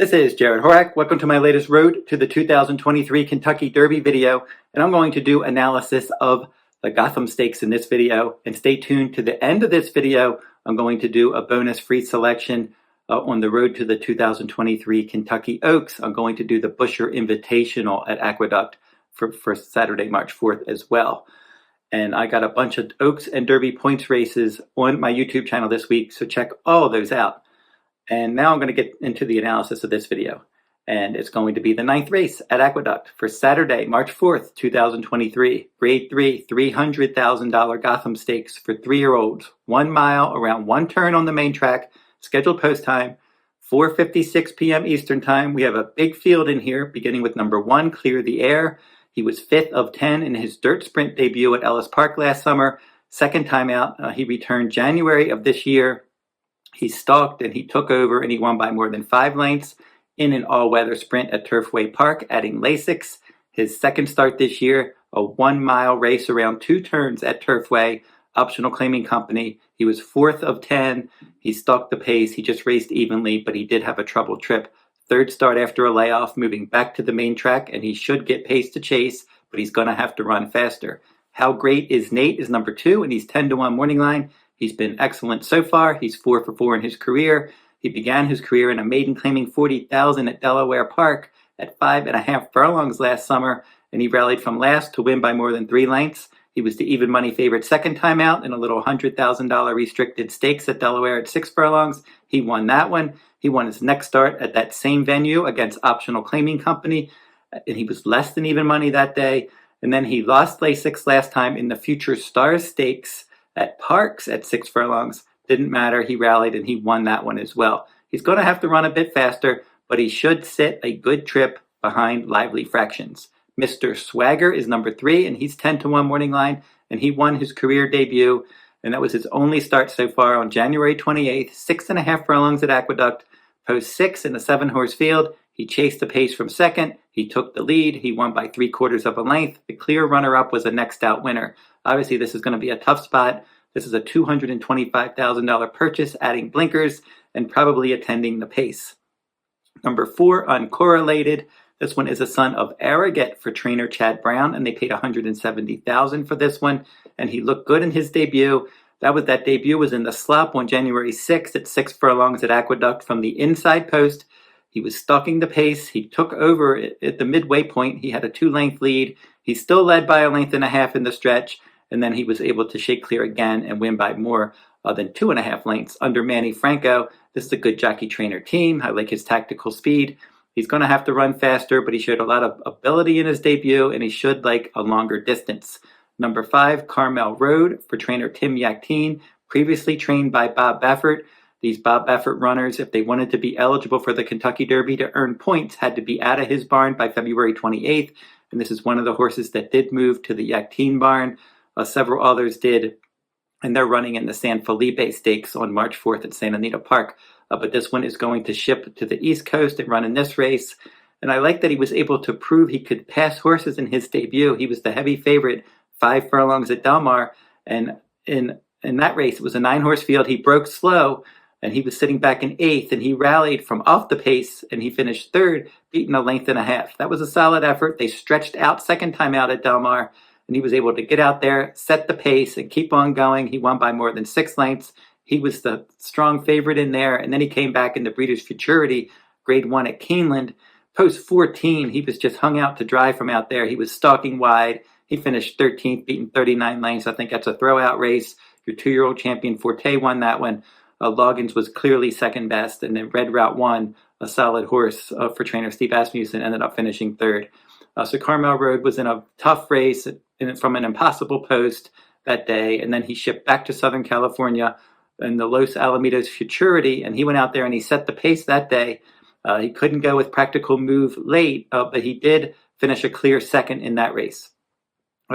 This is Jarrod Horak. Welcome to my latest Road to the 2023 Kentucky Derby video, and I'm going to do analysis of the Gotham Stakes in this video. And stay tuned to the end of this video. I'm going to do a bonus free selection on the Road to the 2023 Kentucky Oaks. I'm going to do the Busher Invitational at Aqueduct for Saturday, March 4th as well. And I got a bunch of Oaks and Derby points races on my YouTube channel this week, so check all of those out. And now I'm going to get into the analysis of this video. And it's going to be the 9th race at Aqueduct for Saturday, March 4th, 2023. Grade 3, $300,000 Gotham Stakes for 3-year-olds. 1 mile around one turn on the main track. Scheduled post time, 4:56 p.m. Eastern time. We have a big field in here, beginning with number 1, Clear the Air. He was 5th of 10 in his dirt sprint debut at Ellis Park last summer. Second time out, he returned January of this year. He stalked and he took over and he won by more than 5 lengths in an all-weather sprint at Turfway Park, adding Lasix. His second start this year, a 1 mile race around 2 turns at Turfway, optional claiming company. He was 4th of 10. He stalked the pace. He just raced evenly, but he did have a troubled trip. Third start after a layoff, moving back to the main track, and he should get pace to chase, but he's going to have to run faster. Howgreatisnate is number 2, and he's 10-1 morning line. He's been excellent so far. He's 4 for 4 in his career. He began his career in a maiden claiming 40,000 at Delaware Park at 5.5 furlongs last summer, and he rallied from last to win by more than 3 lengths. He was the even money favorite second time out in a little $100,000 restricted stakes at Delaware at 6 furlongs. He won that one. He won his next start at that same venue against optional claiming company, and he was less than even money that day. And then he lost Lasix last time in the Future Stars Stakes at Parks at 6 furlongs. Didn't matter. He rallied and he won that one as well. He's going to have to run a bit faster, but he should sit a good trip behind Lively Fractions. Mr. Swagger is number 3, and he's 10-1 morning line, and he won his career debut, and that was his only start so far on January 28th, 6.5 furlongs at Aqueduct, post 6 in a 7-horse field. He chased the pace from second. He took the lead. He won by 3/4 of a length. The clear runner-up was a next out winner. Obviously, this is going to be a tough spot. This is a $225,000 purchase, adding blinkers and probably attending the pace. Number 4, Uncorrelated. This one is a son of Arrogate for trainer Chad Brown, and they paid $170,000 for this one. And he looked good in his debut. That debut was in the slop on January 6th at 6 furlongs at Aqueduct from the inside post. He was stalking the pace. He took over at the midway point. He had a 2-length lead. He still led by 1.5 lengths in the stretch, and then he was able to shake clear again and win by more than 2.5 lengths under Manny Franco. This is a good jockey trainer team. I like his tactical speed. He's going to have to run faster, but he showed a lot of ability in his debut, and he should like a longer distance. Number 5, Carmel Road for trainer Tim Yakteen, previously trained by Bob Baffert. These Bob Baffert runners, if they wanted to be eligible for the Kentucky Derby to earn points, had to be out of his barn by February 28th. And this is one of the horses that did move to the Yakteen barn. Several others did, and they're running in the San Felipe Stakes on March 4th at Santa Anita Park. But this one is going to ship to the East Coast and run in this race. And I like that he was able to prove he could pass horses in his debut. He was the heavy favorite, 5 furlongs at Del Mar. And in that race, it was a 9-horse field. He broke slow, and he was sitting back in 8th, and he rallied from off the pace, and he finished 3rd, beating 1.5 lengths. That was a solid effort. They stretched out second time out at Del Mar, and he was able to get out there, set the pace, and keep on going. He won by more than 6 lengths. He was the strong favorite in there, and then he came back in the Breeders' Futurity, grade 1 at Keeneland. Post 14, he was just hung out to dry from out there. He was stalking wide. He finished 13th, beating 39 lengths. I think that's a throw-out race. Your 2-year-old champion Forte won that one. Loggins was clearly second best, and then Red Route 1, a solid horse for trainer Steve Asmussen, ended up finishing 3rd. So Carmel Road was in a tough race from an impossible post that day, and then he shipped back to Southern California in the Los Alamitos Futurity, and he went out there and he set the pace that day. He couldn't go with Practical Move late, but he did finish a clear second in that race.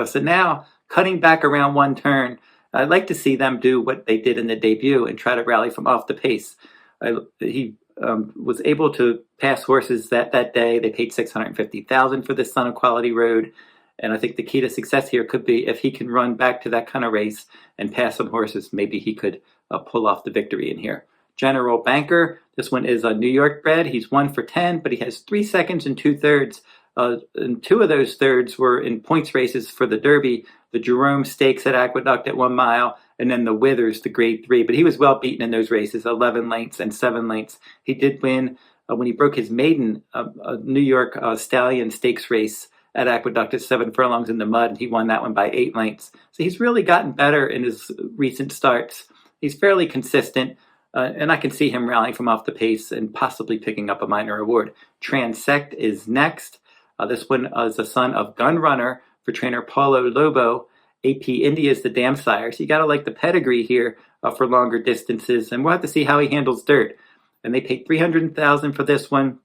So now, cutting back around one turn, I'd like to see them do what they did in the debut and try to rally from off the pace. He was able to pass horses that day. They paid $650,000 for this Son of Quality Road. And I think the key to success here could be if he can run back to that kind of race and pass some horses, maybe he could pull off the victory in here. General Banker. This one is a New York bred. He's 1 for 10, but he has 3 seconds and 2 thirds. And 2 of those thirds were in points races for the Derby, the Jerome Stakes at Aqueduct at 1 mile, and then the Withers, the grade 3. But he was well beaten in those races, 11 lengths and 7 lengths. He did win when he broke his maiden New York Stallion Stakes race at Aqueduct at 7 furlongs in the mud, and he won that one by 8 lengths. So he's really gotten better in his recent starts. He's fairly consistent, and I can see him rallying from off the pace and possibly picking up a minor award. Transect is next. This one is the son of Gun Runner for trainer Paulo Lobo. AP India is the dam sire, so you got to like the pedigree here for longer distances, and we'll have to see how he handles dirt. And they paid $300,000 for this one.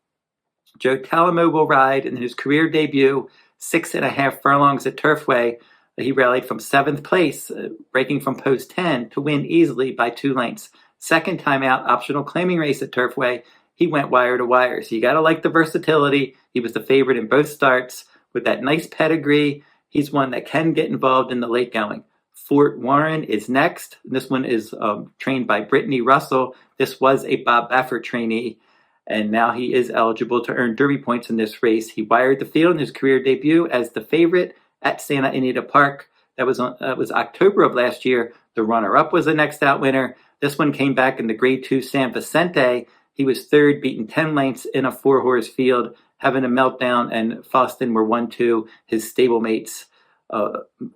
Joe Talamo will ride in his career debut, 6.5 furlongs at Turfway. He rallied from 7th place, breaking from post 10 to win easily by 2 lengths. Second time out, optional claiming race at Turfway. He went wire to wire. So you got to like the versatility. He was the favorite in both starts with that nice pedigree. He's one that can get involved in the late going. Fort Warren is next. This one is trained by Brittany Russell. This was a Bob Baffert trainee, and now he is eligible to earn Derby points in this race. He wired the field in his career debut as the favorite at Santa Anita Park. That was October of last year. The runner-up was the next out winner. This one came back in the Grade 2 San Vicente. He was third, beaten 10 lengths in a 4-horse field, having a meltdown, and Foston were 1-2, his stablemates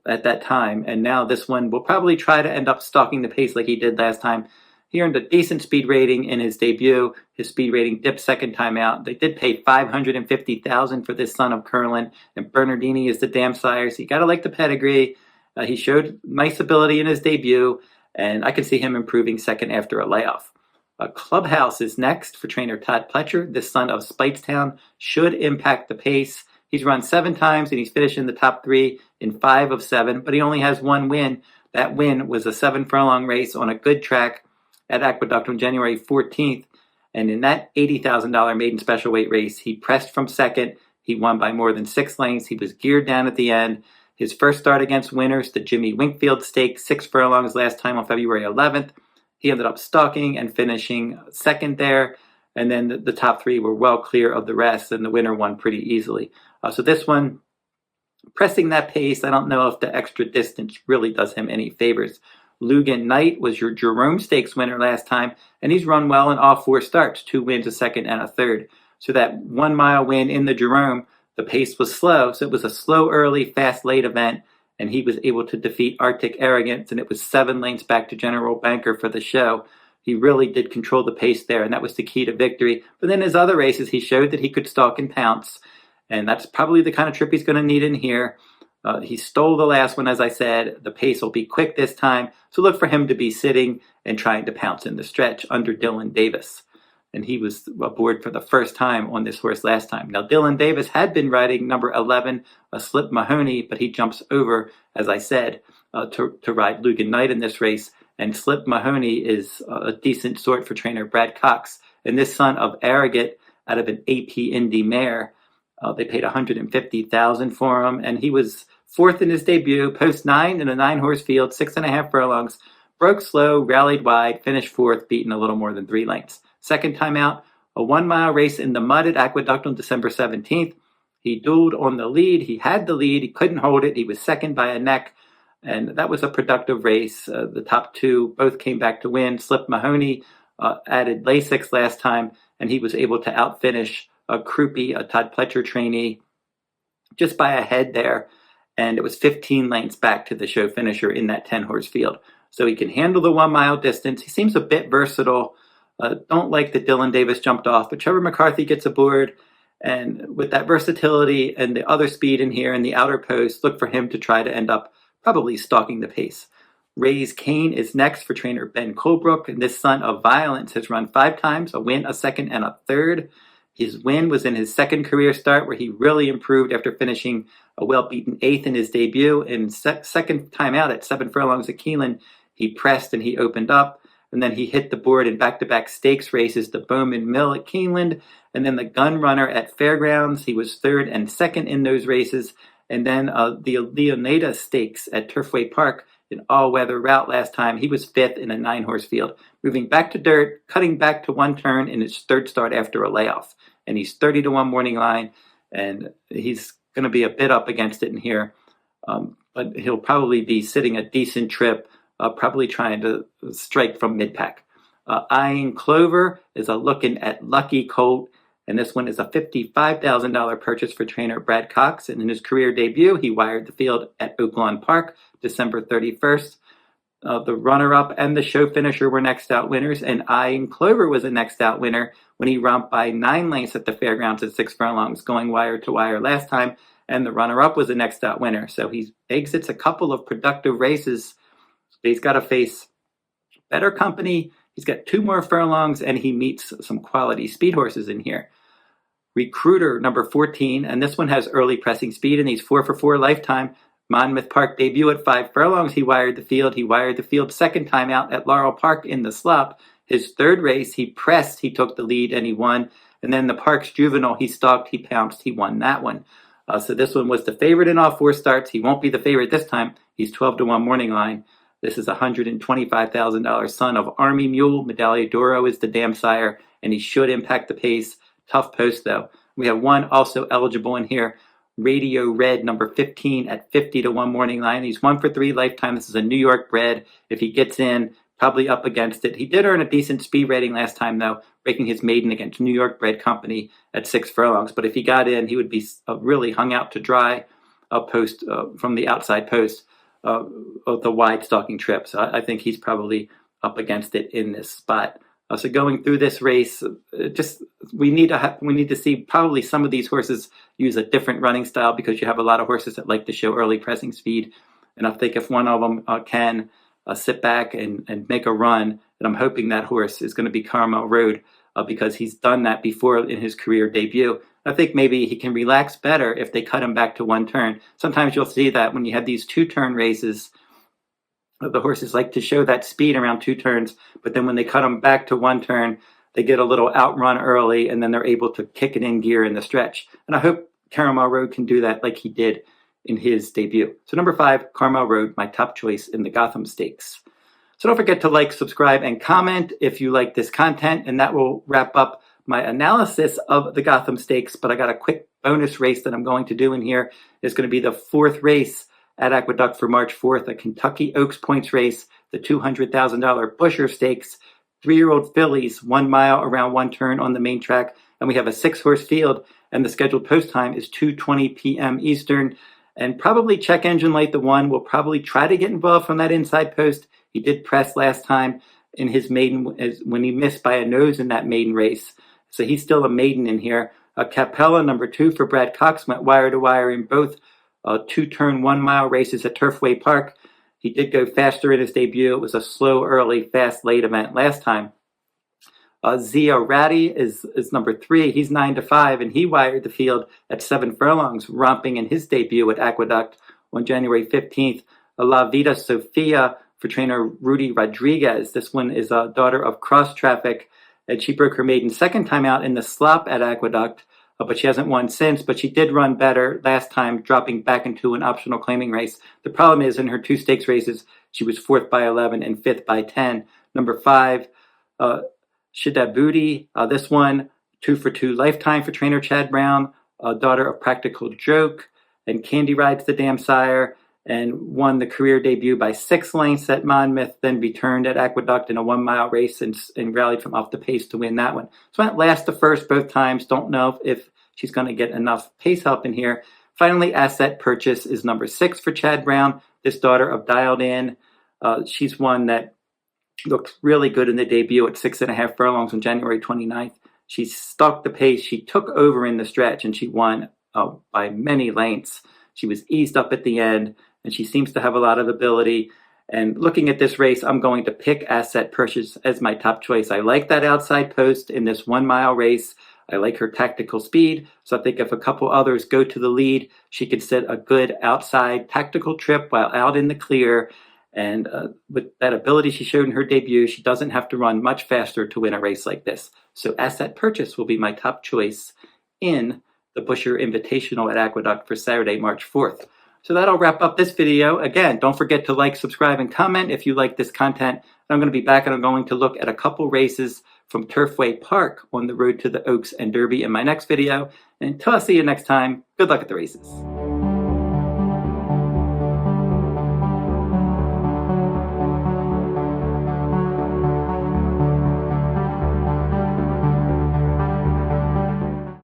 at that time. And now this one will probably try to end up stalking the pace like he did last time. He earned a decent speed rating in his debut. His speed rating dipped second time out. They did pay $550,000 for this son of Curlin, and Bernardini is the dam sire, so you got to like the pedigree. He showed nice ability in his debut, and I can see him improving second after a layoff. Clubhouse is next for trainer Todd Pletcher. This son of Speightstown should impact the pace. He's run 7 times, and he's finished in the top 3 in 5 of 7, but he only has 1 win. That win was a 7-furlong race on a good track at Aqueduct on January 14th. And in that $80,000 maiden special weight race, he pressed from second. He won by more than 6 lengths. He was geared down at the end. His first start against winners, the Jimmy Winkfield Stakes, 6 furlongs last time on February 11th. He ended up stalking and finishing second there. And then the top 3 were well clear of the rest, and the winner won pretty easily. So this one, pressing that pace, I don't know if the extra distance really does him any favors. Lugan Knight was your Jerome Stakes winner last time, and he's run well in all 4 starts, 2 wins, a second, and a third. So that 1 mile win in the Jerome, the pace was slow, so it was a slow early, fast late event, and he was able to defeat Arctic Arrogance, and it was 7 lengths back to General Banker for the show. He really did control the pace there, and that was the key to victory. But then his other races, he showed that he could stalk and pounce, and that's probably the kind of trip he's going to need in here. He stole the last one, as I said. The pace will be quick this time, so look for him to be sitting and trying to pounce in the stretch under Dylan Davis. And he was aboard for the first time on this horse last time. Now, Dylan Davis had been riding number 11, a Slip Mahoney, but he jumps over, as I said, to ride Lugan Knight in this race. And Slip Mahoney is a decent sort for trainer Brad Cox. And this son of Arrogant out of an AP Indy mare, they paid $150,000 for him, and he was 4th in his debut, post 9 in a 9-horse field, 6.5 furlongs, broke slow, rallied wide, finished 4th, beaten a little more than 3 lengths. Second time out, a 1-mile race in the mud at Aqueduct on December 17th. He dueled on the lead. He had the lead. He couldn't hold it. He was second by a neck, and that was a productive race. The top 2 both came back to win. Slip Mahoney added Lasix last time, and he was able to outfinish Krupe, a Todd Pletcher trainee, just by a head there. And it was 15 lengths back to the show finisher in that 10-horse field. So he can handle the 1-mile distance. He seems a bit versatile. Don't like that Dylan Davis jumped off, but Trevor McCarthy gets aboard. And with that versatility and the other speed in here in the outer post, look for him to try to end up probably stalking the pace. Ray's Cain is next for trainer Ben Colebrook. And this son of Violence has run 5 times, a win, a second, and a third. His win was in his second career start, where he really improved after finishing a well-beaten 8th in his debut. And second time out at 7 furlongs at Keeneland, he pressed and he opened up. And then he hit the board in back-to-back stakes races, the Bowman Mill at Keeneland, and then the Gun Runner at Fairgrounds. He was 3rd and 2nd in those races. And then the Leonida Stakes at Turfway Park, an all-weather route last time. He was fifth in a 9-horse field. Moving back to dirt, cutting back to one turn in his third start after a layoff. And he's 30-1 morning line, and he's going to be a bit up against it in here. But he'll probably be sitting a decent trip, probably trying to strike from mid-pack. Eyeing Clover is looking at Lucky Colt, and this one is a $55,000 purchase for trainer Brad Cox. And in his career debut, he wired the field at Oak Lawn Park, December 31st. The runner-up and the show finisher were next out winners, and Eyeing Clover was a next out winner when he romped by 9 lengths at the fairgrounds at 6 furlongs, going wire to wire last time, and the runner-up was a next out winner. So he exits a couple of productive races. He's got to face better company. He's got 2 more furlongs, and he meets some quality speed horses in here. Recruiter, number 14, and this one has early pressing speed, and he's 4 for 4 lifetime. Monmouth Park debut at 5 furlongs. He wired the field. He wired the field second time out at Laurel Park in the slop. His third race, he pressed, he took the lead, and he won. And then the Parks Juvenile, he stalked, he pounced, he won that one. So this one was the favorite in all 4 starts. He won't be the favorite this time. He's 12-1 morning line. This is a $125,000 son of Army Mule. Medaglia d'Oro is the dam sire, and he should impact the pace. Tough post, though. We have one also eligible in here. Radio Red, number 15 at 50-1 morning line. He's 1 for 3 lifetime. This is a New York bred. If he gets in, probably up against it. He did earn a decent speed rating last time, though, breaking his maiden against New York bred company at 6 furlongs. But if he got in, he would be really hung out to dry post from the outside post of the wide stalking trip. So I think he's probably up against it in this spot. So going through this race, we need to see probably some of these horses use a different running style, because you have a lot of horses that like to show early pressing speed. And I think if one of them can sit back and make a run, then I'm hoping that horse is going to be Carmel Road, because he's done that before in his career debut. I think maybe he can relax better if they cut him back to 1 turn. Sometimes you'll see that when you have these 2-turn races, the horses like to show that speed around 2 turns, but then when they cut them back to 1 turn, they get a little outrun early, and then they're able to kick it in gear in the stretch. And I hope Carmel Road can do that like he did in his debut. So number 5, Carmel Road, my top choice in the Gotham Stakes. So don't forget to like, subscribe, and comment if you like this content, and that will wrap up my analysis of the Gotham Stakes. But I got a quick bonus race that I'm going to do in here. It's going to be the 4th race at Aqueduct for March 4th, a Kentucky Oaks points race, the $200,000 Busher Stakes, 3-year-old fillies, 1 mile around 1 turn on the main track. And we have a 6-horse field, and the scheduled post time is 2:20 p.m. Eastern. And probably Check Engine Light the One will probably try to get involved from that inside post. He did press last time in his maiden when he missed by a nose in that maiden race. So he's still a maiden in here. Capella, number 2 for Brad Cox, went wire to wire in both 2-turn 1-mile races at Turfway Park. He did go faster in his debut. It was a slow, early, fast, late event last time. Ziaerati is number 3. He's 9-5, and he wired the field at 7 furlongs, romping in his debut at Aqueduct on January 15th. La Vita Sofia for trainer Rudy Rodriguez. This one is a daughter of Cross Traffic, and she broke her maiden second time out in the slop at Aqueduct, but she hasn't won since. But she did run better last time, dropping back into an optional claiming race. The problem is in her 2 stakes races, she was 4th by 11 and 5th by 10. Number 5, Shibadhuti. This one, 2 for 2 lifetime for trainer Chad Brown, daughter of Practical Joke, and Candy Rides the Dam Sire, and won the career debut by 6 lengths at Monmouth, then returned at Aqueduct in a 1-mile race and rallied from off the pace to win that one. So went last to first both times. Don't know if she's going to get enough pace help in here. Finally, Asset Purchase is number 6 for Chad Brown, this daughter of Dialed In. She's one that looked really good in the debut at 6.5 furlongs on January 29th. She stalked the pace. She took over in the stretch, and she won by many lengths. She was eased up at the end, and she seems to have a lot of ability. And looking at this race, I'm going to pick Asset Purchase as my top choice. I like that outside post in this 1-mile race. I like her tactical speed. So I think if a couple others go to the lead, she could set a good outside tactical trip while out in the clear. And with that ability she showed in her debut, she doesn't have to run much faster to win a race like this. So Asset Purchase will be my top choice in the Busher Invitational at Aqueduct for Saturday, March 4th. So that'll wrap up this video. Again, don't forget to like, subscribe, and comment if you like this content. I'm going to be back and I'm going to look at a couple races from Turfway Park on the road to the Oaks and Derby in my next video. And until I see you next time, good luck at the races.